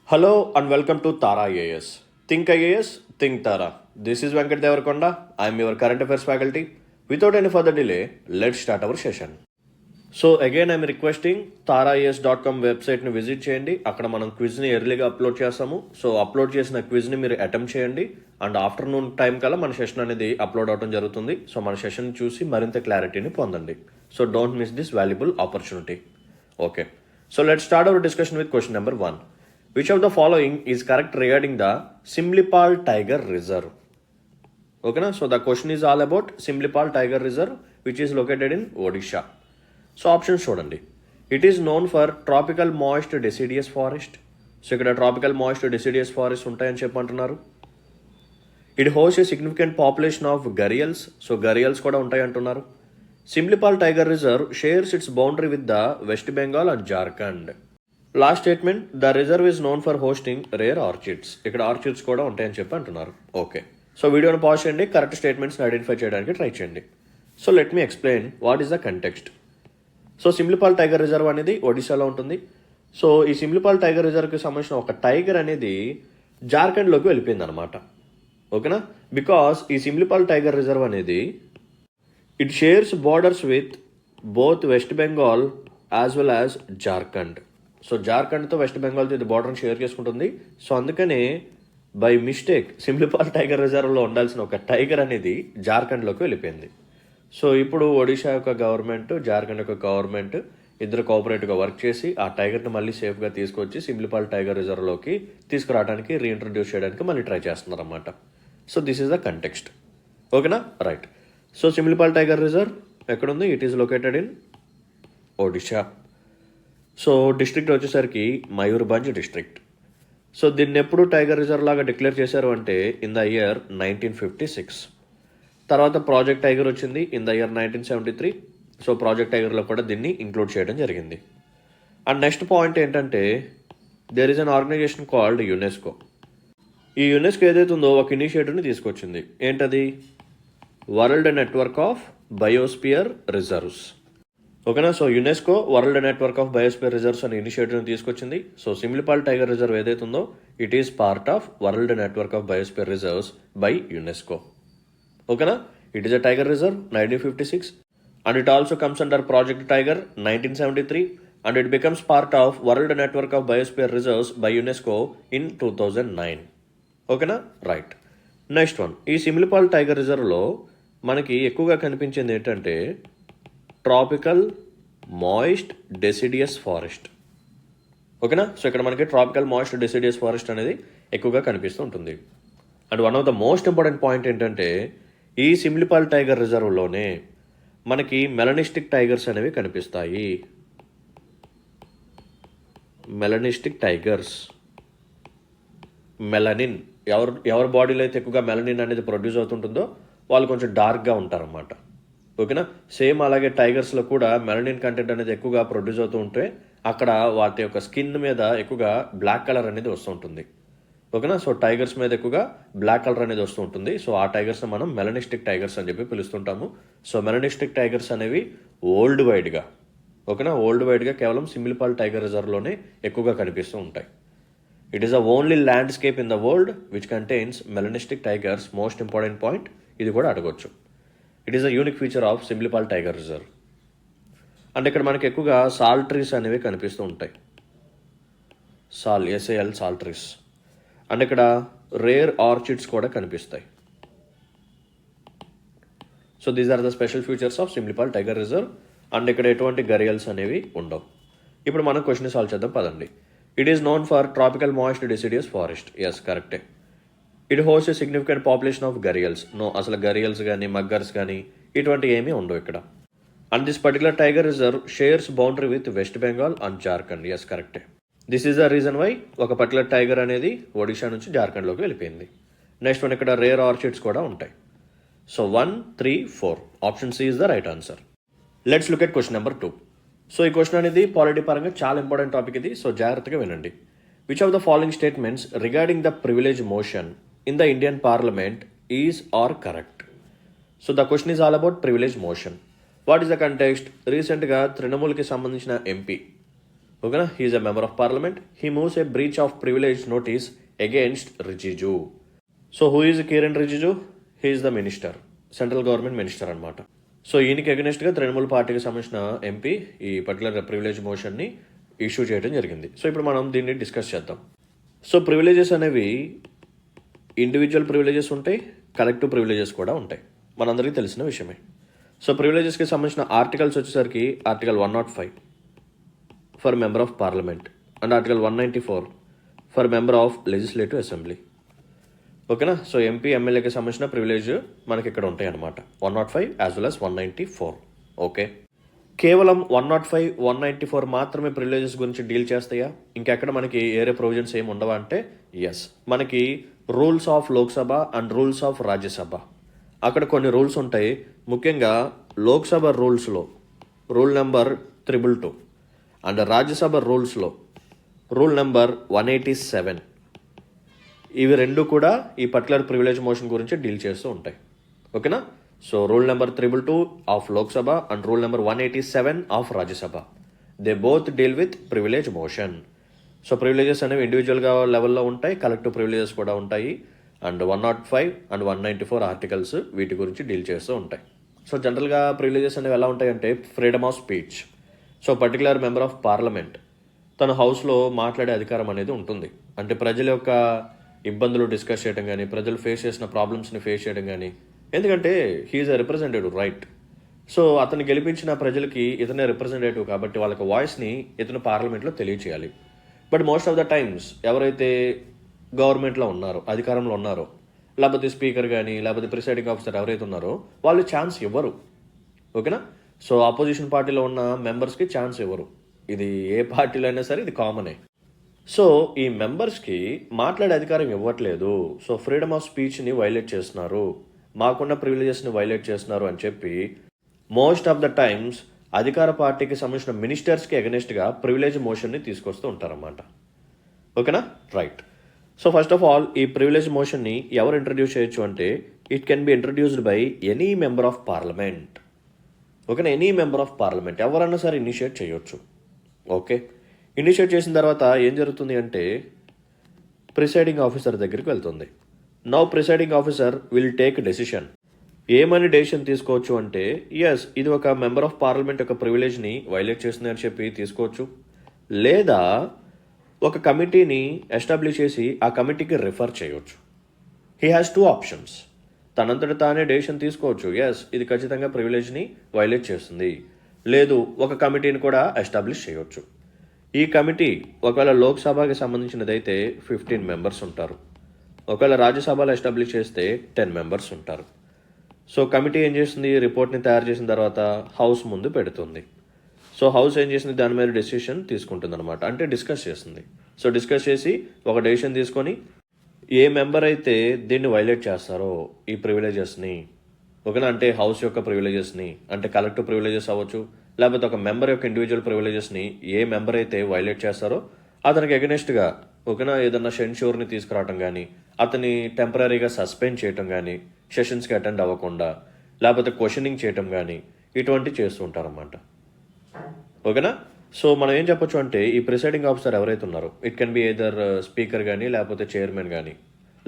Hello and welcome to Tara IAS. Think IAS, think Tara. This is Venkat Devarkonda. I am your current affairs faculty. Without any further delay, let's start our session. So again, I am requesting taraias.com వెబ్సైట్ని visit చేయండి. అక్కడ మనం క్విజ్ని ఎర్లీగా upload చేస్తాము. So upload చేసిన క్విజ్ని మీరు attempt చేయండి and afternoon time కల్లా మన సెషన్ అనేది అప్లోడ్ అవడం జరుగుతుంది. సో మన సెషన్ చూసి మరింత క్లారిటీని పొందండి. So don't miss this valuable opportunity. Okay, so let's start our discussion with question number 1. Which of the following is correct regarding the Simlipal Tiger Reserve? Okay, na? So the question is all about Simlipal Tiger Reserve, which is located in Odisha. So options చూడండి. It is known for tropical moist deciduous forest. So ఇక్కడ tropical moist deciduous forest ఉంటాయని చెప్పంటున్నారు. It hosts a significant population of gharials. So gharials కూడా ఉంటాయి అంటున్నారు. Simlipal Tiger Reserve shares its boundary with the West Bengal and Jharkhand. Last statement, the reserve is known for hosting rare orchids. ఇక్కడ orchids కూడా ఉంటాయని చెప్పి అంటున్నారు. Okay, so వీడియోని pause చేయండి, కరెక్ట్ స్టేట్మెంట్స్ని ఐడెంటిఫై చేయడానికి ట్రై చేయండి. So let me explain what is the context. So Similipal tiger reserve అనేది ఒడిశాలో ఉంటుంది. సో ఈ సిమ్లిపాల్ టైగర్ రిజర్వ్కి సంబంధించిన ఒక టైగర్ అనేది జార్ఖండ్లోకి వెళ్ళిపోయింది అనమాట. ఓకేనా, బికాస్ ఈ సిమ్లిపాల్ టైగర్ రిజర్వ్ అనేది it shares borders with both West Bengal as well as Jharkhand. So జార్ఖండ్తో వెస్ట్ బెంగాల్తో ఇది బార్డర్ని షేర్ చేసుకుంటుంది. సో అందుకనే బై మిస్టేక్ సిమ్లిపాల్ టైగర్ రిజర్వ్లో ఉండాల్సిన ఒక టైగర్ అనేది జార్ఖండ్లోకి వెళ్ళిపోయింది. సో ఇప్పుడు ఒడిషా యొక్క గవర్నమెంట్, జార్ఖండ్ యొక్క గవర్నమెంట్ ఇద్దరు కోఆపరేటివ్గా వర్క్ చేసి ఆ టైగర్ని మళ్ళీ సేఫ్గా తీసుకొచ్చి సిమ్లిపాల్ టైగర్ రిజర్వ్లోకి తీసుకురావడానికి రీఇంట్రడ్యూస్ చేయడానికి మళ్ళీ ట్రై చేస్తున్నారు అన్నమాట. So this is the context. ఓకేనా, right. So Similipal tiger reserve ఎక్కడుంది? It is located in Odisha. So district వచ్చేసరికి మయూర్భంజ్ డిస్ట్రిక్ట్. సో దీన్ని ఎప్పుడు టైగర్ రిజర్వ్ లాగా డిక్లేర్ చేశారు అంటే ఇన్ ద ఇయర్ 1956. తర్వాత ప్రాజెక్ట్ టైగర్ వచ్చింది in the year 1973. So project టైగర్లో కూడా దీన్ని ఇంక్లూడ్ చేయడం జరిగింది. అండ్ నెక్స్ట్ పాయింట్ ఏంటంటే there is an organization called UNESCO. ఈ యునెస్కో ఏదైతే ఉందో ఒక ఇనిషియేటివ్ని తీసుకొచ్చింది. ఏంటది? World network of biosphere reserves. ఓకేనా, so UNESCO world network of biosphere reserves అనే ఇనిషియేటివ్ని తీసుకొచ్చింది. సో సిమ్లిపాల్ టైగర్ రిజర్వ్ ఏదైతే ఉందో it is part of world network of biosphere reserves by UNESCO. ఓకేనా, it is a tiger reserve 1956 and it also comes under project tiger 1973 and it becomes part of world network of biosphere reserves by UNESCO in 2009. ఓకేనా, right. Next one, ఈ Similipal tiger రిజర్వ్లో మనకి ఎక్కువగా కనిపించేది ఏంటంటే tropical moist deciduous forest. ఓకేనా, so ఇక్కడ మనకి tropical moist deciduous forest అనేది ఎక్కువగా కనిపిస్తూ ఉంటుంది. And one of the most important point ఏంటంటే ఈ సిమ్లిపాల్ టైగర్ రిజర్వ్లోనే మనకి మెలనిస్టిక్ టైగర్స్ అనేవి కనిపిస్తాయి. మెలనిస్టిక్ టైగర్స్, మెలనిన్, ఎవరి బాడీలో అయితే ఎక్కువగా మెలనిన్ అనేది ప్రొడ్యూస్ అవుతుంటుందో వాళ్ళు కొంచెం డార్క్గా ఉంటారన్నమాట. ఓకేనా, సేమ్ అలాగే టైగర్స్లో కూడా మెలనిన్ కంటెంట్ అనేది ఎక్కువగా ప్రొడ్యూస్ అవుతూ ఉంటే అక్కడ వాటి యొక్క స్కిన్ మీద ఎక్కువగా బ్లాక్ కలర్ అనేది వస్తూ ఉంటుంది. ఓకేనా, సో టైగర్స్ మీద ఎక్కువగా బ్లాక్ కలర్ అనేది వస్తూ ఉంటుంది. సో ఆ టైగర్స్ని మనం మెలనిస్టిక్ టైగర్స్ అని చెప్పి పిలుస్తుంటాము. సో మెలనిస్టిక్ టైగర్స్ అనేవి వరల్డ్ వైడ్గా, ఓకేనా, వరల్డ్ వైడ్గా కేవలం సిమ్లిపాల్ టైగర్ రిజర్వ్లోనే ఎక్కువగా కనిపిస్తూ ఉంటాయి. It is the only landscape in the world which contains melanistic tigers. Most important point ఇది కూడా అడగొచ్చు. It is a unique feature of Simlipal tiger reserve. And ఇక్కడ మనకి ఎక్కువగా సాల్ ట్రీస్ అనేవి కనిపిస్తూ ఉంటాయి. SAL sal trees. అండ్ ఇక్కడ రేర్ ఆర్చిడ్స్ కూడా కనిపిస్తాయి. So these are the special features of Simlipal tiger reserve. And ఇక్కడ ఎటువంటి గరియల్స్ అనేవి ఉండవు. ఇప్పుడు మనం క్వశ్చన్ సాల్వ్ చేద్దాం పదండి. It is known for tropical moist deciduous forest. Yes, కరెక్టే. It host a significant population of gharials. No, అసలు గరియల్స్ కానీ మగ్గర్స్ కానీ ఇటువంటి ఏమీ ఉండవు ఇక్కడ. And this particular tiger reserve shares boundary with West Bengal and Jharkhand. Yes, కరెక్టే. This is the reason why ఒక పర్టికులర్ టైగర్ అనేది ఒడిషా నుంచి జార్ఖండ్లోకి వెళ్ళిపోయింది. నెక్స్ట్ వన్, ఇక్కడ రేర్ ఆర్చిడ్స్ కూడా ఉంటాయి. So 1, 3, 4 option C is the right answer. Let's look at question number 2. So ఈ క్వశ్చన్ అనేది పాలిటీ పరంగా చాలా ఇంపార్టెంట్ టాపిక్ ఇది. సో జాగ్రత్తగా వినండి. Which of the following statements regarding the privilege motion in the Indian Parliament is or correct? So the question is all about privilege motion. What is the context? రీసెంట్గా తృణమూల్కి సంబంధించిన MP, ఓకేనా, he is a member of parliament. He moves a breach of privilege notice against Rijiju. So who is Kiran Rijiju? He is the minister, central government minister అనమాట. So ఈయనకి అగెనిస్ట్గా తృణమూల్ పార్టీకి సంబంధించిన MP ఈ particular privilege మోషన్ని issue చేయడం జరిగింది. సో ఇప్పుడు మనం దీన్ని డిస్కస్ చేద్దాం. సో ప్రివిలేజెస్ అనేవి ఇండివిజువల్ ప్రివిలేజెస్ ఉంటాయి, కలెక్టివ్ ప్రివిలేజెస్ కూడా ఉంటాయి, మనందరికీ తెలిసిన విషయమే. సో ప్రివిలేజెస్కి సంబంధించిన ఆర్టికల్స్ వచ్చేసరికి article 105 for member of parliament and article 194 for member of legislative assembly. ఓకేనా, సో ఎంపీ ఎమ్మెల్యేకి సంబంధించిన ప్రివిలేజ్ మనకి ఇక్కడ ఉంటాయి అనమాట, 105 యాజ్ వెల్ యాజ్ 194. ఓకే, కేవలం 105, 194 మాత్రమే ప్రివిలేజెస్ గురించి డీల్ చేస్తాయా? ఇంకెక్కడ మనకి ఏరే ప్రొవిజన్స్ ఏమి ఉండవా అంటే ఎస్, మనకి rules of Lok Sabha and rules of Rajya Sabha అక్కడ కొన్ని రూల్స్ ఉంటాయి. ముఖ్యంగా లోక్సభ రూల్స్లో రూల్ నెంబర్ 222 అండ్ రాజ్యసభ రూల్స్లో రూల్ నెంబర్ 187, ఇవి రెండు కూడా ఈ పర్టికులర్ ప్రివిలేజ్ మోషన్ గురించి డీల్ చేస్తూ ఉంటాయి. ఓకేనా, so rule number 222 of Lok Sabha and rule number 187 of Rajya Sabha, they both deal with privilege motion. So privileges అనేవి ఇండివిజువల్గా లెవెల్లో ఉంటాయి, కలెక్టివ్ ప్రివిలేజెస్ కూడా ఉంటాయి. అండ్ 105 అండ్ 194 ఆర్టికల్స్ వీటి గురించి డీల్ చేస్తూ ఉంటాయి. సో జనరల్గా ప్రివిలేజెస్ అనేవి ఎలా ఉంటాయంటే freedom of speech. So particular member of parliament తన హౌస్లో మాట్లాడే అధికారం అనేది ఉంటుంది. అంటే ప్రజల యొక్క ఇబ్బందులు డిస్కస్ చేయడం కానీ, ప్రజలు ఫేస్ చేసిన ప్రాబ్లమ్స్ని ఫేస్ చేయడం కానీ, ఎందుకంటే he is a representative right. So అతను గెలిపించిన ప్రజలకి ఇతనే రిప్రజెంటేటివ్ కాబట్టి వాళ్ళకి వాయిస్ని ఇతను పార్లమెంట్లో తెలియచేయాలి. But most of the times ఎవరైతే గవర్నమెంట్లో ఉన్నారో, అధికారంలో ఉన్నారో, లేకపోతే స్పీకర్ కానీ లేకపోతే ప్రిసైడింగ్ ఆఫీసర్ ఎవరైతే ఉన్నారో వాళ్ళు ఛాన్స్ ఇవ్వరు. ఓకేనా, సో ఆపోజిషన్ పార్టీలో ఉన్న మెంబర్స్కి ఛాన్స్ ఇవ్వరు. ఇది ఏ పార్టీలో అయినా సరే ఇది కామనే. సో ఈ మెంబర్స్కి మాట్లాడే అధికారం ఇవ్వట్లేదు. సో ఫ్రీడమ్ ఆఫ్ స్పీచ్ని వైలేట్ చేస్తున్నారు, మాకున్న ప్రివిలేజెస్ని వైలేట్ చేస్తున్నారు అని చెప్పి మోస్ట్ ఆఫ్ ద టైమ్స్ అధికార పార్టీకి సంబంధించిన మినిస్టర్స్కి అగెనిస్ట్గా ప్రివిలేజ్ మోషన్ని తీసుకొస్తూ ఉంటారన్నమాట. ఓకేనా, right. So first of all ఈ ప్రివిలేజ్ మోషన్ని ఎవరు ఇంట్రడ్యూస్ చేయొచ్చు అంటే it can be introduced by any member of parliament. ఓకేనా, ఎనీ మెంబర్ ఆఫ్ పార్లమెంట్ ఎవరన్నా సరే ఇనిషియేట్ చేయొచ్చు. ఓకే, ఇనిషియేట్ చేసిన తర్వాత ఏం జరుగుతుంది అంటే ప్రిసైడింగ్ ఆఫీసర్ దగ్గరికి వెళ్తుంది. Now presiding officer will take decision. ఏమని డెసిషన్ తీసుకోవచ్చు అంటే ఎస్, ఇది ఒక మెంబర్ ఆఫ్ పార్లమెంట్ యొక్క ప్రివిలేజ్ని వైలేట్ చేస్తుంది అని చెప్పి తీసుకోవచ్చు, లేదా ఒక కమిటీని ఎస్టాబ్లిష్ చేసి ఆ కమిటీకి రిఫర్ చేయవచ్చు. He has 2 options. తనంతట తానే డెసిషన్ తీసుకోవచ్చు, ఎస్ ఇది ఖచ్చితంగా ప్రివిలేజ్ని వైలేట్ చేస్తుంది, లేదు ఒక కమిటీని కూడా ఎస్టాబ్లిష్ చేయవచ్చు. ఈ కమిటీ ఒకవేళ లోక్సభకి సంబంధించినదైతే 15 మెంబర్స్ ఉంటారు, ఒకవేళ రాజ్యసభలో ఎస్టాబ్లిష్ చేస్తే 10 మెంబర్స్ ఉంటారు. సో కమిటీ ఏం చేస్తుంది, రిపోర్ట్ని తయారు చేసిన తర్వాత హౌస్ ముందు పెడుతుంది. సో హౌస్ ఏం చేసింది, దాని మీద డెసిషన్ తీసుకుంటుంది అనమాట, అంటే డిస్కస్ చేస్తుంది. సో డిస్కస్ చేసి ఒక డెసిషన్ తీసుకొని ఏ మెంబర్ అయితే దీన్ని వైలేట్ చేస్తారో ఈ ప్రివిలేజెస్ని, ఓకేనా, అంటే హౌస్ యొక్క ప్రివిలేజెస్ని, అంటే కలెక్టివ్ ప్రివిలేజెస్ అవ్వచ్చు, లేకపోతే ఒక మెంబర్ యొక్క ఇండివిజువల్ ప్రివిలేజెస్ని ఏ మెంబర్ అయితే వైలేట్ చేస్తారో అతనికి అగెనిస్ట్గా ఓకేనా ఏదన్నా సెన్ష్యూర్ని తీసుకురావటం కానీ, అతని టెంపరీగా సస్పెండ్ చేయటం కానీ, సెషన్స్కి అటెండ్ అవ్వకుండా, లేకపోతే క్వశ్చనింగ్ చేయటం కానీ ఇటువంటి చేస్తూ ఉంటారన్నమాట. ఓకేనా, సో మనం ఏం చెప్పొచ్చు అంటే ఈ ప్రిసైడింగ్ ఆఫీసర్ ఎవరైతే ఉన్నారో it can be either speaker కానీ, లేకపోతే చైర్మన్ కానీ,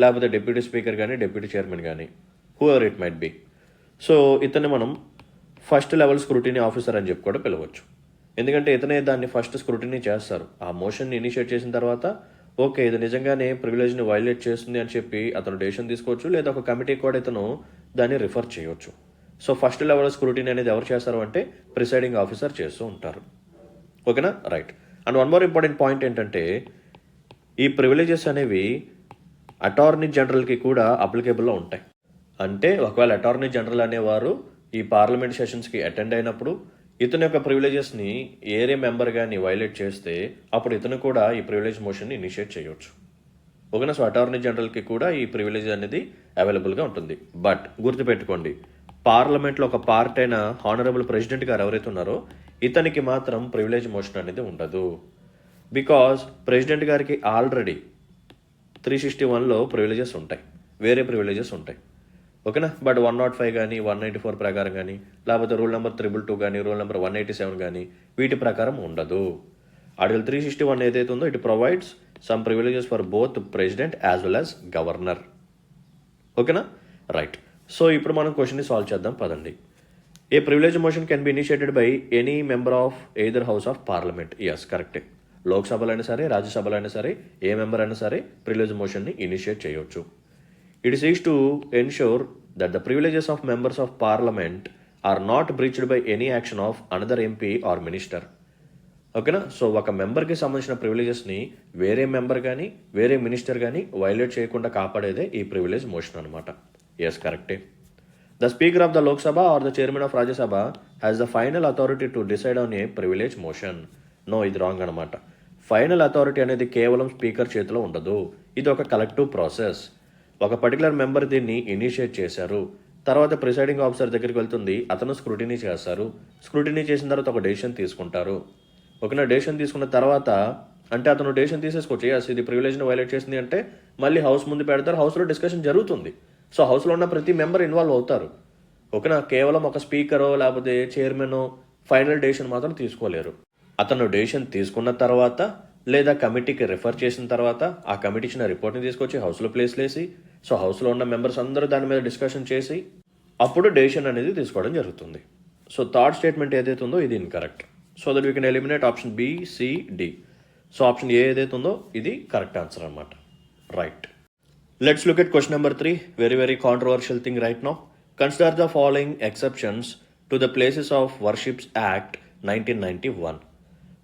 లేకపోతే డిప్యూటీ స్పీకర్ కానీ, డిప్యూటీ చైర్మన్ కానీ, who ever it might B. So ఇతన్ని మనం ఫస్ట్ లెవెల్ స్క్రూటినీ ఆఫీసర్ అని చెప్పి కూడా పిలవచ్చు. ఎందుకంటే ఇతనే దాన్ని ఫస్ట్ స్క్రూటినీ చేస్తారు. ఆ మోషన్ని ఇనిషియేట్ చేసిన తర్వాత ఓకే ఇది నిజంగానే ప్రివిలేజ్ని వైలేట్ చేస్తుంది అని చెప్పి అతను డెసిషన్ తీసుకోవచ్చు, లేదా ఒక కమిటీ కూడా ఇతను దాన్ని రిఫర్ చేయవచ్చు. సో ఫస్ట్ లెవెల్ స్క్రూటినీ అనేది ఎవరు చేస్తారు అంటే ప్రిసైడింగ్ ఆఫీసర్ చేస్తూ ఉంటారు. ఓకేనా, right. And one more important point ఏంటంటే ఈ ప్రివిలేజెస్ అనేవి అటార్నీ జనరల్కి కూడా అప్లికేబుల్లో ఉంటాయి. అంటే ఒకవేళ అటార్నీ జనరల్ అనేవారు ఈ పార్లమెంట్ సెషన్స్కి అటెండ్ అయినప్పుడు ఇతని యొక్క ప్రివిలేజెస్ని ఏరే మెంబర్ కానీ వైలేట్ చేస్తే అప్పుడు ఇతను కూడా ఈ ప్రివిలేజ్ మోషన్ని ఇనిషియేట్ చేయవచ్చు. ఓకేనా, సో అటార్నీ జనరల్కి కూడా ఈ ప్రివిలేజ్ అనేది అవైలబుల్గా ఉంటుంది. బట్ గుర్తుపెట్టుకోండి, పార్లమెంట్లో ఒక పార్ట్ అయిన హానరబుల్ ప్రెసిడెంట్ గారు ఎవరైతే ఉన్నారో ఇతనికి మాత్రం ప్రివిలేజ్ మోషన్ అనేది ఉండదు. బికాజ్ ప్రెసిడెంట్ గారికి ఆల్రెడీ 361లో ప్రివిలేజెస్ ఉంటాయి, వేరే ప్రివిలేజెస్ ఉంటాయి. ఓకేనా, బట్ 105 కానీ 194 ప్రకారం కానీ, లేకపోతే రూల్ నెంబర్ 222 కానీ, రూల్ నెంబర్ 187 కానీ వీటి ప్రకారం ఉండదు. ఆర్టికల్ 361 ఏదైతే ఉందో it provides some privileges for both president as well as governor. ఓకేనా, రైట్. సో ఇప్పుడు మనం క్వశ్చన్ని సాల్వ్ చేద్దాం పదండి. A privilege motion can be initiated by any member of either house of parliament. Yes, కరెక్టే. లోక్సభలో అయినా సరే, రాజ్యసభలో అయినా సరే, ఏ మెంబర్ అయినా సరే ప్రివిలేజ్ మోషన్ని ఇనిషియేట్ చేయవచ్చు. It seeks to ensure that the privileges of members of parliament are not breached by any action of another MP or minister. ఓకేనా, సో ఒక మెంబర్కి సంబంధించిన ప్రివిలేజెస్ని వేరే మెంబర్ కానీ వేరే మినిస్టర్ కానీ వైలేట్ చేయకుండా కాపాడేదే ఈ ప్రివిలేజ్ మోషన్ అనమాట. ఎస్, కరెక్టే. The speaker of the Lok Sabha or the chairman of Rajya Sabha has the final authority to decide on a privilege motion. No, ఇది రాంగ్ అనమాట. ఫైనల్ అథారిటీ అనేది కేవలం స్పీకర్ చేతిలో ఉండదు. ఇది ఒక కలెక్టివ్ ప్రాసెస్. ఒక పర్టికులర్ మెంబర్ దీన్ని ఇనిషియేట్ చేశారు, తర్వాత ప్రిసైడింగ్ ఆఫీసర్ దగ్గరికి వెళ్తుంది, అతను స్క్రూటినీ చేస్తారు. స్క్రూటినీ చేసిన తర్వాత ఒక డెసిషన్ తీసుకుంటారు. ఓకేనా, డెసిషన్ తీసుకున్న తర్వాత అంటే అతను డెసిషన్ తీసేసుకోవచ్చు, ఎస్ ఇది ప్రివిలేజ్ని వైలేట్ చేసింది అంటే మళ్ళీ హౌస్ ముందు పెడతారు, హౌస్లో డిస్కషన్ జరుగుతుంది. సో హౌస్లో ఉన్న ప్రతి మెంబర్ ఇన్వాల్వ్ అవుతారు. ఓకేనా, కేవలం ఒక స్పీకరో లేకపోతే చైర్మనో ఫైనల్ డెసిషన్ మాత్రం తీసుకోలేరు. అతను డెసిషన్ తీసుకున్న తర్వాత లేదా కమిటీకి రిఫర్ చేసిన తర్వాత ఆ కమిటీ ఇచ్చిన రిపోర్ట్ని తీసుకొచ్చి హౌస్లో ప్లేస్ చేసి సో హౌస్లో ఉన్న మెంబర్స్ అందరూ దాని మీద డిస్కషన్ చేసి అప్పుడు డెసిషన్ అనేది తీసుకోవడం జరుగుతుంది. సో థర్డ్ స్టేట్మెంట్ ఏదైతే ఉందో ఇది incorrect. So that we can eliminate option B, C, D. So option A ఏదైతే ఉందో ఇది కరెక్ట్ ఆన్సర్ అనమాట. Right. Let's look at question number 3. Very controversial thing right now. Consider the following exceptions to the places of worships act 1991.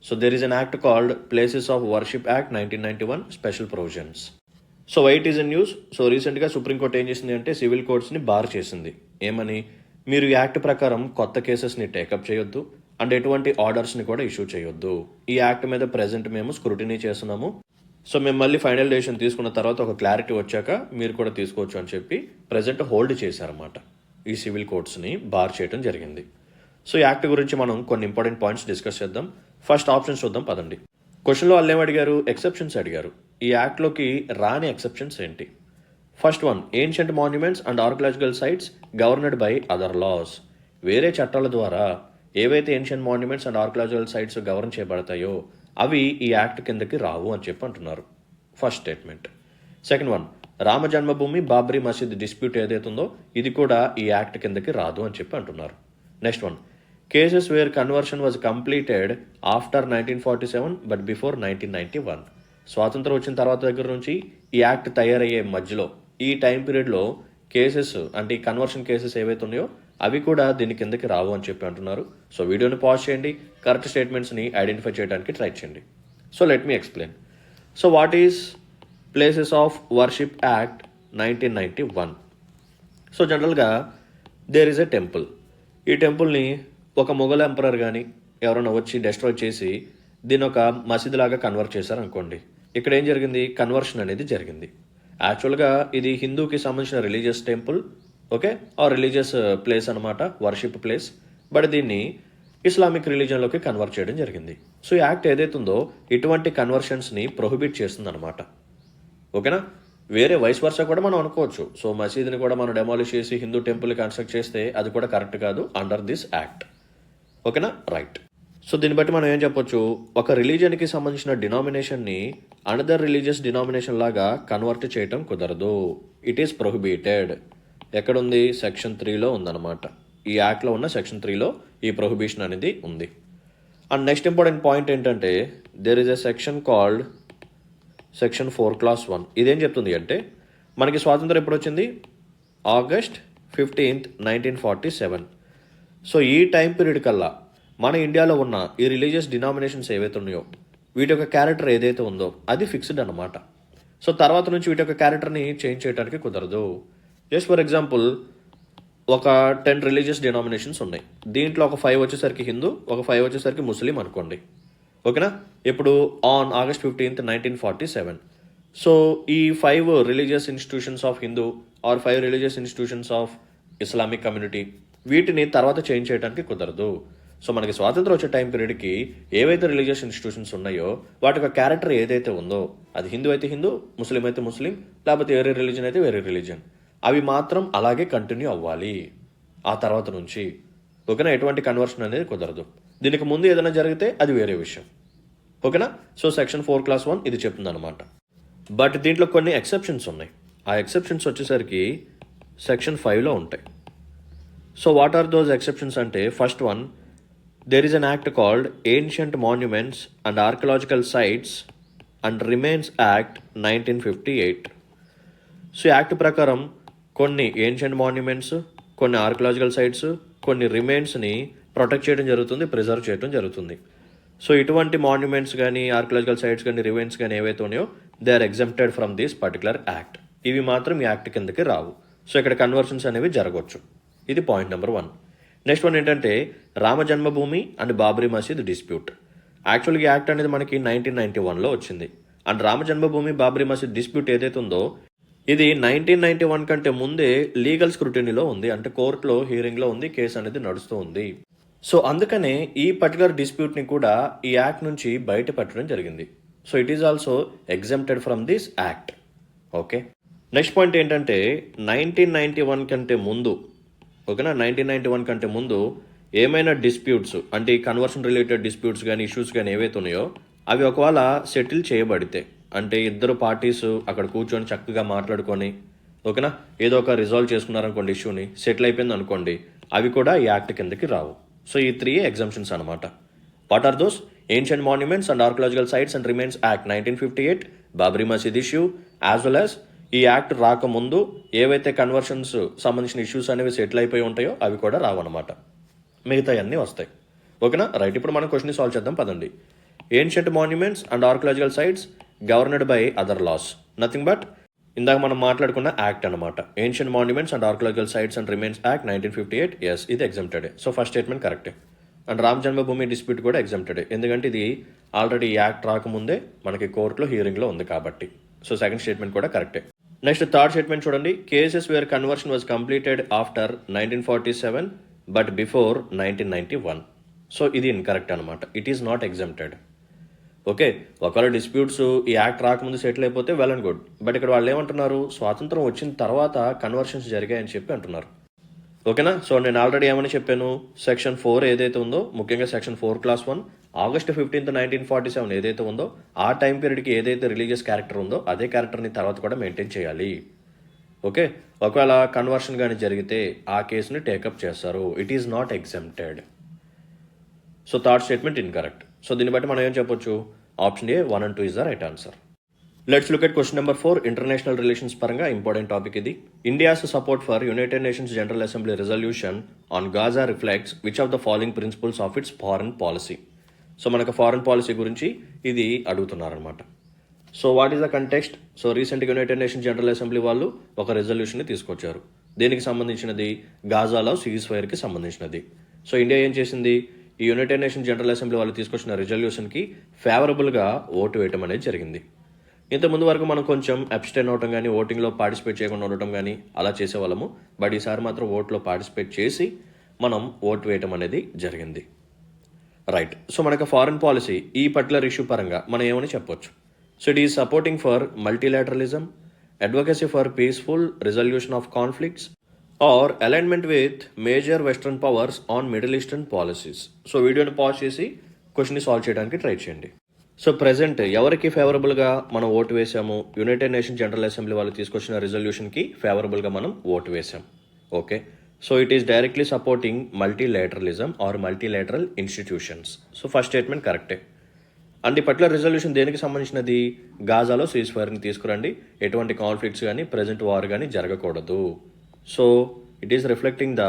So there is an act called Places of Worship Act 1991 Special Provisions. So why it is in news? So రీసెంట్గా supreme court ఏం చేసింది అంటే civil కోర్ట్స్ని bar చేసింది. ఏమని? మీరు ఈ act ప్రకారం కొత్త కేసెస్ని టేకప్ చేయొద్దు అండ్ ఎటువంటి ఆర్డర్స్ని కూడా ఇష్యూ చేయొద్దు. ఈ యాక్ట్ మీద ప్రెజెంట్ మేము స్క్రూటినీ చేస్తున్నాము. సో మేము మళ్ళీ ఫైనల్ డెసిషన్ తీసుకున్న తర్వాత ఒక క్లారిటీ వచ్చాక మీరు కూడా తీసుకోవచ్చు అని చెప్పి ప్రెజెంట్ హోల్డ్ చేశారన్నమాట. ఈ సివిల్ కోర్ట్స్ని బార్ చేయడం జరిగింది. సో ఈ యాక్ట్ గురించి మనం కొన్ని ఇంపార్టెంట్ పాయింట్స్ డిస్కస్ చేద్దాం. ఫస్ట్ ఆప్షన్స్ చూద్దాం పదండి. క్వశ్చన్లో వాళ్ళు ఏమడిగారు? ఎక్సెప్షన్స్ అడిగారు. ఈ యాక్ట్లోకి రాని ఎక్సెప్షన్స్ ఏంటి? First one, ancient monuments and archaeological sites governed by other laws. వేరే చట్టాల ద్వారా ఏవైతే ancient monuments and archaeological sites govern చేయబడతాయో అవి ఈ యాక్ట్ కిందకి రావు అని చెప్పి అంటున్నారు. First statement. Second one, Ram Janmabhoomi Babri Masjid dispute ఏదైతే ఉందో ఇది కూడా ఈ యాక్ట్ కిందకి రాదు అని చెప్పి అంటున్నారు. Next one, cases where conversion was completed after 1947 but before 1991. స్వాతంత్రం వచ్చిన తర్వాత దగ్గర నుంచి ఈ యాక్ట్ తయారయ్యే మధ్యలో ఈ టైం పీరియడ్లో కేసెస్ అంటే ఈ కన్వర్షన్ కేసెస్ ఏవైతే ఉన్నాయో అవి కూడా దీని కిందకి రావు అని చెప్పి అంటున్నారు. సో వీడియోని పాజ్ చేయండి, కరెక్ట్ స్టేట్మెంట్స్ని ఐడెంటిఫై చేయడానికి ట్రై చేయండి. So let me explain. So what is places of worship act 1991? So జనరల్గా దేర్ ఈజ్ ఎ టెంపుల్. ఈ టెంపుల్ని ఒక మొఘల్ ఎంపరర్ కానీ ఎవరైనా వచ్చి డెస్ట్రాయ్ చేసి దీని ఒక మసీద్ లాగా కన్వర్ట్ చేశారనుకోండి. ఇక్కడ ఏం జరిగింది? కన్వర్షన్ అనేది జరిగింది. యాక్చువల్గా ఇది హిందూకి సంబంధించిన religious temple, okay, or religious place అనమాట, వర్షిప్ ప్లేస్. బట్ దీన్ని ఇస్లామిక్ రిలీజియన్లోకి కన్వర్ట్ చేయడం జరిగింది. సో ఈ యాక్ట్ ఏదైతే ఉందో ఇటువంటి కన్వర్షన్స్ని ప్రొహిబిట్ చేస్తుంది అనమాట. ఓకేనా, వేరే వైస్ వర్సా కూడా మనం అనుకోవచ్చు. సో మసీద్ని కూడా మనం డెమాలిష్ చేసి హిందూ టెంపుల్ కన్స్ట్రక్ట్ చేస్తే అది కూడా కరెక్ట్ కాదు అండర్ దిస్ యాక్ట్. ఓకేనా, రైట్. సో దీన్ని బట్టి మనం ఏం చెప్పొచ్చు? ఒక రిలీజియన్కి సంబంధించిన డినామినేషన్ని అనదర్ రిలీజియస్ డినామినేషన్ లాగా కన్వర్ట్ చేయటం కుదరదు. It is prohibited. ఎక్కడుంది? సెక్షన్ 3లో ఉందన్నమాట. ఈ యాక్ట్లో ఉన్న సెక్షన్ 3లో ఈ ప్రొహిబిషన్ అనేది ఉంది. అండ్ నెక్స్ట్ ఇంపార్టెంట్ పాయింట్ ఏంటంటే there is a section called section 4 Clause 1. ఇదేం చెప్తుంది అంటే మనకి స్వాతంత్రం ఎప్పుడు వచ్చింది? August 15th, 1947. సో ఈ టైం పీరియడ్ కల్లా మన ఇండియాలో ఉన్న ఈ రిలీజియస్ డినామినేషన్స్ ఏవైతే ఉన్నాయో వీటి యొక్క క్యారెక్టర్ ఏదైతే ఉందో అది ఫిక్స్డ్ అనమాట. సో తర్వాత నుంచి వీటి యొక్క క్యారెక్టర్ని చేంజ్ చేయడానికి కుదరదు. జస్ట్ ఫర్ ఎగ్జాంపుల్ ఒక 10 రిలీజియస్ డినామినేషన్స్ ఉన్నాయి. దీంట్లో ఒక 5 వచ్చేసరికి హిందూ, ఒక 5 వచ్చేసరికి ముస్లిం అనుకోండి. ఓకేనా, ఇప్పుడు ఆన్ August 15th, 1947. సో ఈ 5 religious institutions of Hindu or 5 religious institutions of Islamic community వీటిని తర్వాత చేంజ్ చేయడానికి కుదరదు. సో మనకి స్వాతంత్రం వచ్చే టైం పీరియడ్కి ఏవైతే రిలీజియస్ ఇన్స్టిట్యూషన్స్ ఉన్నాయో వాటి యొక్క క్యారెక్టర్ ఏదైతే ఉందో అది హిందూ అయితే హిందూ, ముస్లిం అయితే ముస్లిం, లేకపోతే వేరే రిలీజన్ అయితే వేరే రిలీజన్, అవి మాత్రం అలాగే కంటిన్యూ అవ్వాలి ఆ తర్వాత నుంచి. ఓకేనా, ఎటువంటి కన్వర్షన్ అనేది కుదరదు. దీనికి ముందు ఏదైనా జరిగితే అది వేరే విషయం. ఓకేనా. సో సెక్షన్ 4 క్లాస్ 1 ఇది చెప్తుంది అనమాట. బట్ దీంట్లో కొన్ని ఎక్సెప్షన్స్ ఉన్నాయి. ఆ ఎక్సెప్షన్స్ వచ్చేసరికి సెక్షన్ 5లో ఉంటాయి. So what are those exceptions అంటే, first one, there is an act called ancient monuments and archaeological sites and remains act 1958. So ఈ యాక్ట్ ప్రకారం కొన్ని ఏన్షియంట్ మాన్యుమెంట్స్, కొన్ని ఆర్కియలాజికల్ సైట్స్, కొన్ని రిమైన్స్ని ప్రొటెక్ట్ చేయడం జరుగుతుంది, ప్రిజర్వ్ చేయడం జరుగుతుంది. సో ఇటువంటి మాన్యుమెంట్స్ కానీ ఆర్కియలాజికల్ సైట్స్ కానీ రిమైన్స్ కానీ ఏవైతే ఉన్నాయో they are exempted from this particular act. ఇవి మాత్రం ఈ యాక్ట్ కిందకి రావు. సో ఇక్కడ కన్వర్షన్స్ అనేవి జరగవచ్చు. ఇది పాయింట్ నెంబర్ 1. నెక్స్ట్ వన్ ఏంటంటే రామ జన్మభూమి అండ్ బాబ్రీ మసీద్ డిస్ప్యూట్. యాక్చువల్గా ఈ యాక్ట్ అనేది మనకి 1991లో వచ్చింది. అండ్ రామ జన్మభూమి బాబ్రీ మసీద్ డిస్ప్యూట్ ఏదైతే ఉందో ఇది 1991 కంటే ముందే లీగల్ స్క్రూటినీలో ఉంది, అంటే కోర్టులో హీరింగ్లో ఉంది, కేసు అనేది నడుస్తూ ఉంది. సో అందుకనే ఈ పర్టికులర్ డిస్ప్యూట్ని కూడా ఈ యాక్ట్ నుంచి బయట పెట్టడం జరిగింది. So it is also exempted from this act. Okay. Next point ఏంటంటే 1991 కంటే ముందు, ఓకేనా, 1991 కంటే ముందు ఏమైనా డిస్ప్యూట్స్ అంటే ఈ కన్వర్షన్ రిలేటెడ్ డిస్ప్యూట్స్ కానీ ఇష్యూస్ కానీ ఏవైతే ఉన్నాయో అవి ఒకవేళ సెటిల్ చేయబడితే, అంటే ఇద్దరు పార్టీస్ అక్కడ కూర్చొని చక్కగా మాట్లాడుకొని, ఓకేనా, ఏదో ఒక రిజాల్వ్ చేసుకున్నారనుకోండి, ఇష్యూని సెటిల్ అయిపోయింది అనుకోండి, అవి కూడా ఈ యాక్ట్ కిందకి రావు. సో ఈ 3 ఎగ్జంప్షన్స్ అనమాట. What are those? Ancient monuments and archaeological sites and remains act 1958, Babri Masjid issue, as well as ఈ యాక్ట్ రాకముందు ఏవైతే కన్వర్షన్స్ సంబంధించిన ఇష్యూస్ అనేవి సెటిల్ అయిపోయి ఉంటాయో అవి కూడా రావన్నమాట. మిగతా అన్నీ వస్తాయి. ఓకేనా. రైట్. ఇప్పుడు మనం క్వశ్చన్ సాల్వ్ చేద్దాం పదండి. Ancient monuments and archaeological sites governed by other laws, nothing but ఇందాక మనం మాట్లాడుకున్న యాక్ట్ అనమాట. Ancient monuments and archaeological sites and remains act 1958. Yes, ఇది ఎగ్జెంప్టెడ్. సో ఫస్ట్ స్టేట్మెంట్ కరెక్టే. అండ్ రామ్ జన్మభూమి డిస్ప్యూట్ కూడా ఎగ్జెంప్టెడ్, ఎందుకంటే ఇది ఆల్రెడీ యాక్ట్ రాకముందే మనకి కోర్టులో హీరింగ్లో ఉంది కాబట్టి. సో సెకండ్ స్టేట్మెంట్ కూడా కరెక్టే. నెక్స్ట్ థర్డ్ స్టేట్మెంట్ చూడండి. Cases where conversion was completed after 1947 but before 1991. So ఇది ఇన్కరెక్ట్ అనమాట. It is not exempted. Okay. ఒకవేళ డిస్ప్యూట్స్ ఈ యాక్ట్ రాకముందు సెటిల్ అయిపోతే వెల్ అండ్ గుడ్. బట్ ఇక్కడ వాళ్ళు ఏమంటున్నారు, స్వాతంత్రం వచ్చిన తర్వాత కన్వర్షన్స్ జరిగాయని చెప్పి అంటున్నారు. ఓకేనా. సో నేను ఆల్రెడీ ఏమని చెప్పాను, సెక్షన్ 4 ఏదైతే ఉందో, ముఖ్యంగా సెక్షన్ 4 క్లాస్ 1 August 15th 1947 ఏదైతే ఉందో ఆ టైం పీరియడ్కి ఏదైతే రిలీజియస్ క్యారెక్టర్ ఉందో అదే క్యారెక్టర్ని తర్వాత కూడా మెయింటైన్ చేయాలి. ఓకే. ఒకవేళ కన్వర్షన్ కానీ జరిగితే ఆ కేసుని టేకప్ చేస్తారు. It is not exempted. So third statement incorrect. So దీన్ని బట్టి మనం ఏం చెప్పొచ్చు, option A 1 and 2 is the right answer. Let's look at question number 4. International relations పరంగా ఇంపార్టెంట్ టాపిక్ ఇది. India's support for United Nations General Assembly resolution on Gaza reflects which of the following principles of its foreign policy. So మనకు foreign policy గురించి ఇది అడుగుతున్నారనమాట. So what is the context? So రీసెంట్గా United Nations General assembly వాళ్ళు ఒక రెజల్యూషన్ని తీసుకొచ్చారు. దేనికి సంబంధించినది? గాజాలో సీజ్ ఫైర్కి సంబంధించినది. సో ఇండియా ఏం చేసింది, ఈ యునైటెడ్ నేషన్స్ జనరల్ అసెంబ్లీ వాళ్ళు తీసుకొచ్చిన రెజల్యూషన్కి ఫేవరబుల్గా ఓటు వేయటం అనేది జరిగింది. ఇంతకుముందు వరకు మనం కొంచెం అబ్స్టైన్ అవటం కానీ, ఓటింగ్లో పార్టిసిపేట్ చేయకుండా ఉండటం కానీ అలా చేసేవాళ్ళము. బట్ ఈసారి మాత్రం ఓట్లో పార్టిసిపేట్ చేసి మనం ఓటు వేయటం అనేది జరిగింది. రైట్. సో మనకు ఫారెన్ పాలసీ ఈ పర్టికులర్ ఇష్యూ పరంగా మనం ఏమని చెప్పొచ్చు? So it is supporting for multilateralism, advocacy for peaceful resolution of conflicts are alignment with major western powers on middle eastern policies. So వీడియోని పాజ్ చేసి క్వశ్చన్ని సాల్వ్ చేయడానికి ట్రై చేయండి. సో ప్రెజెంట్ ఎవరికి ఫేవరబుల్గా మనం ఓటు వేసాము? యునైటెడ్ నేషన్స్ జనరల్ అసెంబ్లీ వాళ్ళు తీసుకొచ్చిన రిజల్యూషన్కి ఫేవరబుల్గా మనం ఓటు వేసాం. Okay. So it is directly supporting multilateralism or multilateral institutions. So first statement కరెక్టే. అండ్ ఈ పర్టికులర్ రిజల్యూషన్ దేనికి సంబంధించినది? గాజాలో సీజ్ ఫైర్ని తీసుకురండి, ఎటువంటి కాన్ఫ్లిక్ట్స్ కానీ ప్రెజెంట్ వార్ కానీ జరగకూడదు. So it is reflecting the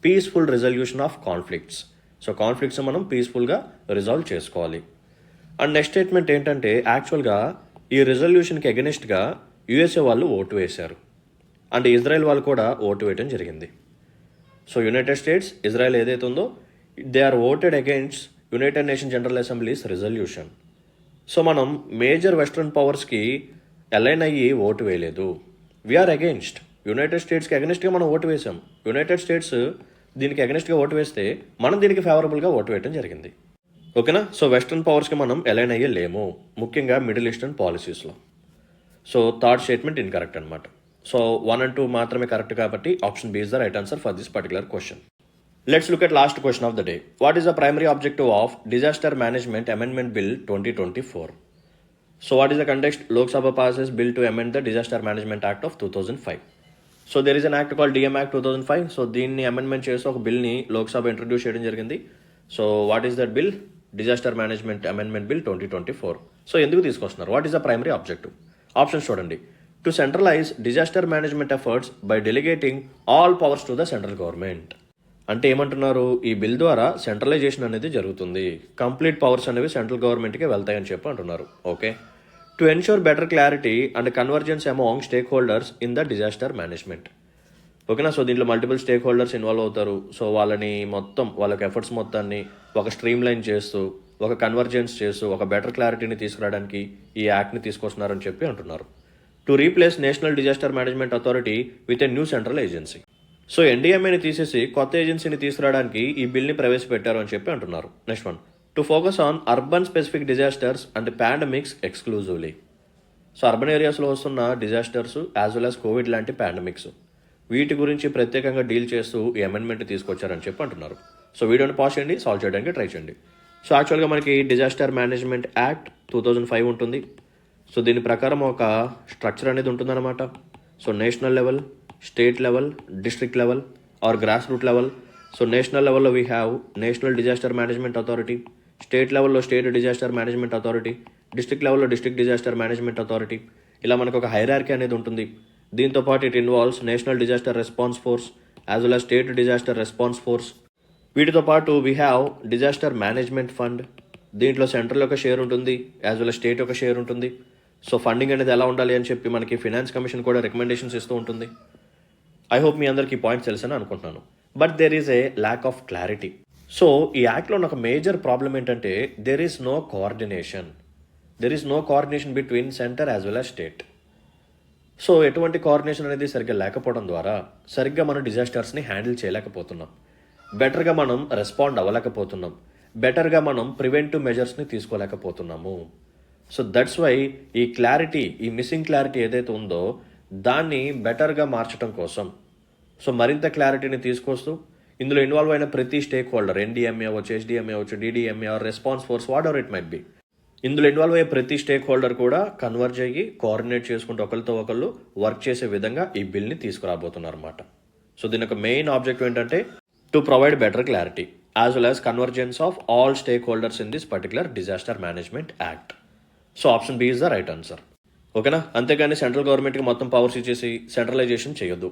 peaceful resolution of conflicts. So conflicts మనం పీస్ఫుల్గా రిజాల్వ్ చేసుకోవాలి. అండ్ నెక్స్ట్ స్టేట్మెంట్ ఏంటంటే, యాక్చువల్గా ఈ రిజల్యూషన్కి అగెనిస్ట్గా యూఎస్ఏ వాళ్ళు ఓటు వేశారు అండ్ ఇజ్రాయెల్ వాళ్ళు కూడా ఓటు వేయడం జరిగింది. సో యునైటెడ్ స్టేట్స్, ఇజ్రాయెల్ ఏదైతే ఉందో they are voted against United Nation General Assemblies resolution. So మనం మేజర్ వెస్ట్రన్ పవర్స్కి అలైన్ అయ్యి ఓటు వేయలేదు. వీఆర్ అగెయిన్స్ట్ యునైటెడ్ స్టేట్స్కి అగెనిస్ట్గా మనం ఓటు వేసాం. యునైటెడ్ స్టేట్స్ దీనికి అగెనిస్ట్గా ఓటు వేస్తే మనం దీనికి ఫేవరబుల్గా ఓటు వేయడం జరిగింది. ఓకేనా. సో వెస్ట్రన్ పవర్స్కి మనం అలైన్ అయ్యే లేము, ముఖ్యంగా మిడిల్ ఈస్టర్న్ పాలసీస్లో. సో థర్డ్ స్టేట్మెంట్ ఇన్కరెక్ట్ అనమాట. సో 1 and 2 మాత్రమే కరెక్ట్ కాబట్టి option B is the right answer for this particular question. Let's look at last question of the day. What is the primary objective of Disaster Management Amendment Bill 2024? So what is the context? Lok Sabha passes bill to amend the Disaster Management Act of 2005. So there is an act called DM Act 2005. So దీన్ని amendment చేసి ఒక bill Lok Sabha introduce చేయడం జరిగింది. So what is that bill? Disaster management amendment bill 2024. సో ఎందుకు తీసుకొస్తున్నారు? What is the primary objective? Options చూడండి. To centralise disaster management efforts by delegating all powers to the central government. అంటే ఏమంటున్నారు? ఈ బిల్ ద్వారా సెంట్రలైజేషన్ అనేది జరుగుతుంది, కంప్లీట్ పవర్స్ అనేవి సెంట్రల్ గవర్నమెంట్కి వెళ్తాయని చెప్పి అంటున్నారు. Okay. To ensure better clarity and convergence among stake holders in the disaster management. ఓకేనా. సో దీంట్లో మల్టిపుల్ స్టేక్ హోల్డర్స్ ఇన్వాల్వ్ అవుతారు. సో వాళ్ళకి ఎఫర్ట్స్ మొత్తాన్ని ఒక స్ట్రీమ్ లైన్ చేస్తూ, ఒక కన్వర్జెన్స్ చేస్తూ, ఒక బెటర్ క్లారిటీని తీసుకురావడానికి ఈ యాక్ట్ని తీసుకొస్తున్నారని చెప్పి అంటున్నారు. To replace national disaster management authority with a new central agency. So ఎన్డీఎంఏని తీసేసి కొత్త ఏజెన్సీని తీసుకురావడానికి ఈ బిల్ని ప్రవేశపెట్టారు అని చెప్పి అంటున్నారు. Next one, to focus on urban specific disasters and pandemics exclusively. So urban ఏరియాస్లో వస్తున్న disasters as well as Covid లాంటి పాండమిక్స్, వీటి గురించి ప్రత్యేకంగా డీల్ చేస్తూ ఈ అమెండ్మెంట్ తీసుకొచ్చారని చెప్పి అంటున్నారు. సో వీడియోని పాస్ చేయండి, సాల్వ్ చేయడానికి ట్రై చేయండి. సో యాక్చువల్గా మనకి డిజాస్టర్ మేనేజ్మెంట్ యాక్ట్ 2005 ఉంటుంది. సో దీని ప్రకారం ఒక స్ట్రక్చర్ అనేది ఉంటుందన్నమాట. So national level, state level, district level or grass root level. So national లెవెల్లో we have national disaster management authority, state లెవెల్లో state disaster management authority, district లెవెల్లో డిస్ట్రిక్ట్ డిజాస్టర్ మేనేజ్మెంట్ అథారిటీ. ఇలా మనకు ఒక హైరార్కీ అనేది ఉంటుంది. దీంతో పాటు it involves national disaster response force as well as state disaster response force. వీటితో పాటు we have disaster management fund. దీంట్లో సెంట్రల్ యొక్క షేర్ ఉంటుంది, యాజ్ వెల్ యాజ్ స్టేట్ యొక్క షేర్ ఉంటుంది. సో ఫండింగ్ అనేది ఎలా ఉండాలి అని చెప్పి మనకి ఫినాన్స్ కమిషన్ కూడా రికమెండేషన్స్ ఇస్తూ ఉంటుంది. ఐ హోప్ మీ అందరికీ పాయింట్స్ తెలుసని అనుకుంటున్నాను. But there is a lack of clarity. So ఈ యాక్ట్లో ఒక మేజర్ ప్రాబ్లం ఏంటంటే there is no coordination. There is no coordination between centre as well as state. So ఎటువంటి కోఆర్డినేషన్ అనేది సరిగ్గా లేకపోవడం ద్వారా సరిగ్గా మనం డిజాస్టర్స్ని హ్యాండిల్ చేయలేకపోతున్నాం, బెటర్గా మనం రెస్పాండ్ అవ్వలేకపోతున్నాం, బెటర్గా మనం ప్రివెంటివ్ మెజర్స్ని తీసుకోలేకపోతున్నాము. సో దట్స్ వై ఈ క్లారిటీ, ఈ మిస్సింగ్ క్లారిటీ ఏదైతే ఉందో దాన్ని బెటర్గా మార్చడం కోసం, సో మరింత క్లారిటీని తీసుకొస్తూ ఇందులో ఇన్వాల్వ్ అయిన ప్రతి స్టేక్ హోల్డర్, ఎన్డీఎంఏ అవ్వచ్చు, హెచ్డిఎంఏ అవ్వచ్చు, DDMA or response force, whatever it might be, ఇందులో ఇన్వాల్వ్ అయ్యే ప్రతి స్టేక్ హోల్డర్ కూడా కన్వర్జ్ అయ్యి కోఆర్డినేట్ చేసుకుంటూ ఒకరితో ఒకళ్ళు వర్క్ చేసే విధంగా ఈ బిల్ని తీసుకురాబోతున్నారు అన్నమాట. సో దీని యొక్క మెయిన్ ఆబ్జెక్టివ్ ఏంటంటే to provide better clarity as well as convergence of all stakeholders in this particular disaster management act. So option B is the right answer. ఓకేనా. అంతేగాని సెంట్రల్ గవర్నమెంట్కి మొత్తం పవర్స్ ఇచ్చేసి సెంట్రలైజేషన్ చేయొద్దు.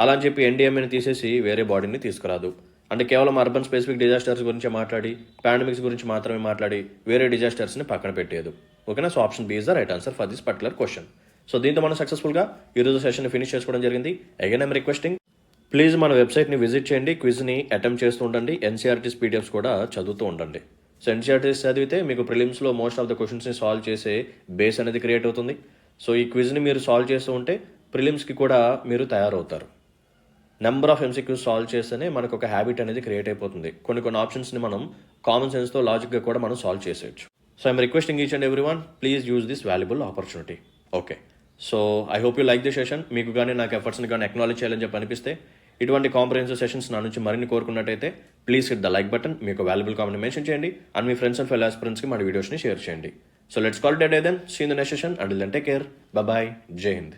అలా అని చెప్పి ఎన్డీఎంఏని తీసేసి వేరే బాడీని తీసుకురాదు. అంటే కేవలం అర్బన్ స్పెసిఫిక్ డిజాస్టర్స్ గురించి మాట్లాడి, పాండమిక్స్ గురించి మాత్రమే మాట్లాడి వేరే డిజాస్టర్స్ని పక్కన పెట్టేదు. ఓకేనా. So option B is the right answer for this particular question. So దీంతో మనం సక్సెస్ఫుల్గా ఈరోజు సెషన్ ఫినిష్ చేసుకోవడం జరిగింది. అగైన్ ఐమ్ రిక్వెస్టింగ్, ప్లీజ్ మన వెబ్సైట్ని విజిట్ చేయండి, క్విజ్ని అటెంప్ట్ చేస్తూ ఉండండి, ఎన్సీఆర్టీస్ పీడిఎఫ్స్ కూడా చదువుతూ ఉండండి. సో ఎన్సీఆర్టీస్ చదివితే మీకు ప్రిలిమ్స్లో మోస్ట్ ఆఫ్ ద క్వశ్చన్స్ని సాల్వ్ చేసే బేస్ అనేది క్రియేట్ అవుతుంది. సో ఈ క్విజ్ని మీరు సాల్వ్ చేస్తూ ఉంటే ప్రిలిమ్స్కి కూడా మీరు తయారవుతారు. నెంబర్ ఆఫ్ ఎంసీక్యూస్ సాల్వ్ చేస్తేనే మనకు ఒక హ్యాబిట్ అనేది క్రియేట్ అయిపోతుంది. కొన్ని ఆప్షన్స్ని మనం కామన్ సెన్స్తో, లాజిక్గా కూడా మనం సాల్వ్ చేసేయచ్చు. So I'm requesting each and every one, please use this valuable opportunity. Okay. So I hope you like the session. మీకు కానీ నాకు ఎఫర్ట్స్ని కానీ అక్నాలెడ్జ్ చేయాలని చెప్పి అనిపిస్తే, ఇటువంటి కాంప్రహెన్సివ్ సెషన్స్ నా నుంచి మరిన్ని కోరుకున్నట్టయితే please hit the like button, మీకు వాల్యుబుల్ కామెంట్ మెన్షన్ చేయండి అండ్ మీ ఫ్రెండ్స్ అండ్ ఫెలో ఆస్పిరెంట్స్కి మన వీడియోస్ని షేర్ చేయండి. So let's call it a day then. See in the next session. Until then take care. Bye bye. Jai Hind.